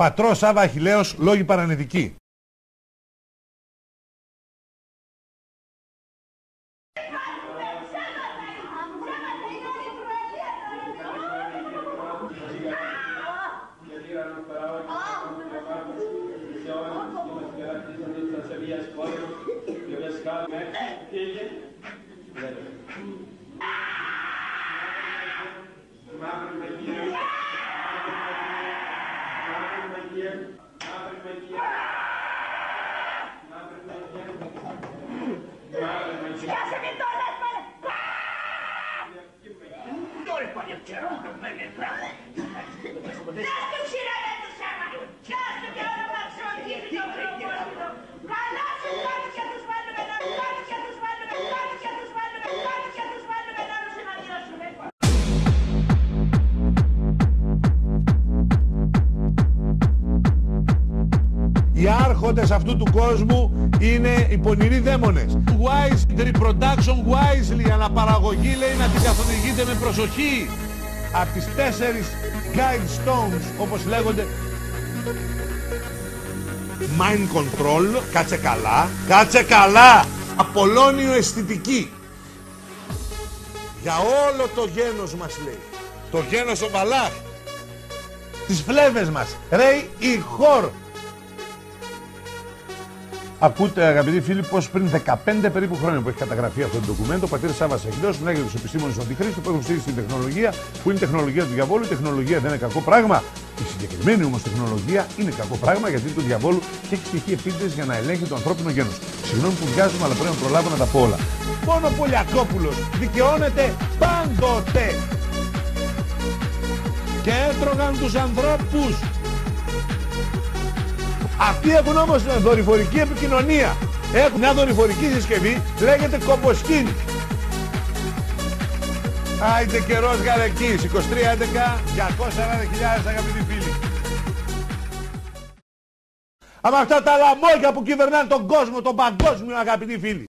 Πατρός Σάβα Αχιλλέος, λόγοι παρανετικοί. Οι άρχοντες αυτού του κόσμου είναι οι πονηροί δαίμονες. Wise, reproduction wisely, αναπαραγωγή λέει να την καθοδηγείτε με προσοχή. Από τις 4 guide stones, όπως λέγονται, mind control, κάτσε καλά, Απολώνιο αισθητική. Για όλο το γένος μας λέει, το γένος ο Βαλάχ, τις φλέβες μας, ρέι η χορ. Ακούτε αγαπητοί φίλοι πως πριν 15 περίπου χρόνια που έχει καταγραφεί αυτό το ντοκουμέντο, ο πατήρ Σάββας Αχιλλέος συνάγεται τους επιστήμονες του Αντιχρίστου που έχουν στήσει στην τεχνολογία που είναι η τεχνολογία του διαβόλου. Η τεχνολογία δεν είναι κακό πράγμα. Η συγκεκριμένη όμως τεχνολογία είναι κακό πράγμα γιατί είναι του διαβόλου και έχει στοιχεία επίτηδες για να ελέγχει το ανθρώπινο γένος. Συγγνώμη που βιάζομαι, αλλά πρέπει να προλάβω να τα πω όλα. Μόνο ο Πολιακόπουλος δικαιώνεται πάντοτε. Και έτρωγαν τους ανθρώπους. Αυτοί έχουν όμως δορυφορική επικοινωνία. Έχουν μια δορυφορική συσκευή, λέγεται κομποσκίνη. Άιντε καιρός γαρεκής, 2311, 240.000 αγαπητοί φίλοι. Από αυτά τα λαμόγια που κυβερνάνε τον κόσμο, τον παγκόσμιο αγαπητοί φίλοι.